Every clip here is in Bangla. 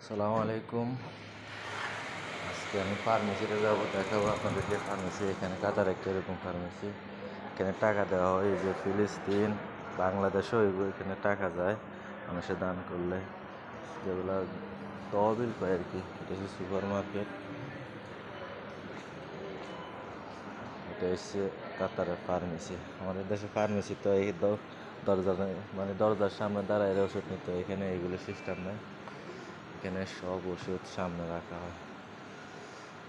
আসসালামু আলাইকুম। আজকে আমি ফার্মেসিতে যাবো, দেখাবো আপনাদেরকে ফার্মেসি। এখানে কাতার একটা এরকম ফার্মেসি, এখানে টাকা দেওয়া হয়। এই যে ফিলিস্তিন, বাংলাদেশও এখানে টাকা যায় মানুষের দান করলে, যেগুলো তহবিল পায় আর কি। এটা হচ্ছে সুপার মার্কেট, এটা হচ্ছে কাতারের ফার্মেসি। আমাদের দেশে ফার্মেসি তো এই দরজার সামনে দাঁড়ায় ওষুধ নিতে, এখানে এইগুলো সিস্টেম নেই। এখানে সব ওষুধ সামনে রাখা হয়,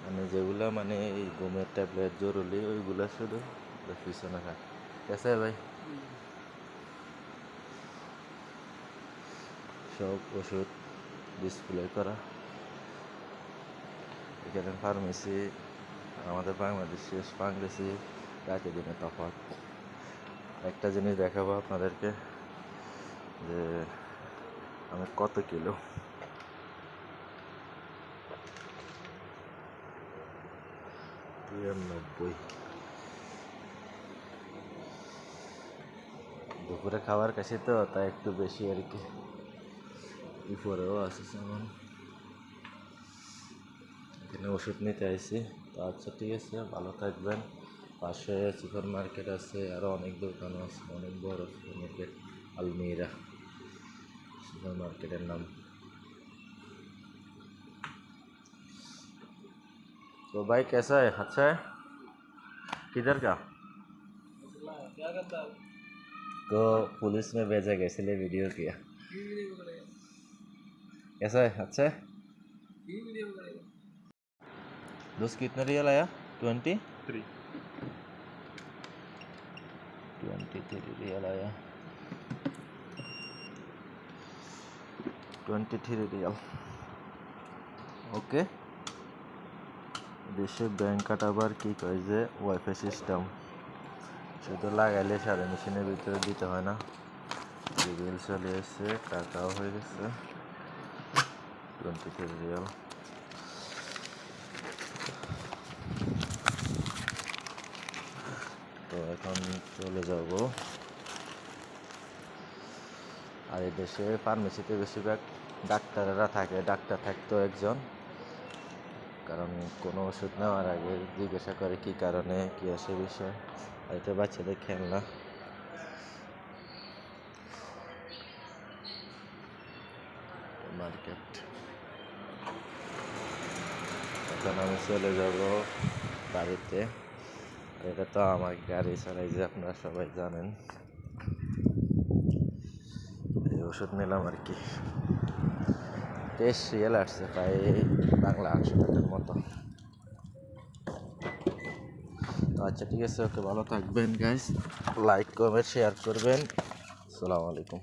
মানে যেগুলো এই ঘুমের ট্যাবলেট জরুরি ওইগুলো শুধু পিছনে রাখে। কেসে ভাই, সব ওষুধ ডিসপ্লে করা। এখানে ফার্মেসি আমাদের বাংলাদেশে ফার্মেসি রাতে দিনে তফাৎ। একটা জিনিস দেখাবো আপনাদেরকে যে আমি কত কিলো। 93। দুপুরে খাবার কাছে তো তাই একটু বেশি আর কি। উপরেও আছে সামান, এখানে ওষুধ নিতে আইছি। তো আচ্ছা, ঠিক আছে, ভালো থাকবেন। পাশে সুপার মার্কেট আছে, আরও অনেক দোকান আছে, অনেক বড় সুপার মার্কেট। আলমিরা সুপার মার্কেটের নাম। तो भाई कैसा है? अच्छा है। किधर का? तो पुलिस में भेजा गया, इसलिए वीडियो किया। कैसा है? अच्छा है। दोस्त कितने रियल आया? 23 रियल आया। 23 रियल। ওকে। দেশে ব্যাংক কাটাবার কি কয় যে ওয়াইফাই সিস্টেম, শুধু লাগাইলে সারা মেশিনের ভিতরে দিতে হয় না। বিল চলে এসছে, টাকাও হয়ে গেছে 23 রিয়াল। তো এখন চলে যাব। আর এই দেশে ফার্মেসিতে বেশিরভাগ ডাক্তারেরা থাকে, ডাক্তার থাকতো একজন, কারণ কোনো ওষুধ নেওয়ার আগে জিজ্ঞাসা করে কী কারণে কী আসে বিষয়। আর এটা বাচ্চাদের খেলনা। মার্কেট, এখন আমি চলে যাব বাড়িতে। এটা তো আমার গাড়ি চালাই, যে আপনারা সবাই জানেন। এই ওষুধ নিলাম আর কি, 23 রিয়াল আসছে, প্রায় বাংলা 800 টাকার মতো। আচ্ছা, ঠিক আছে, ওকে, ভালো থাকবেন গাইস। লাইক কমেন্ট শেয়ার করবেন। আসসালামু আলাইকুম।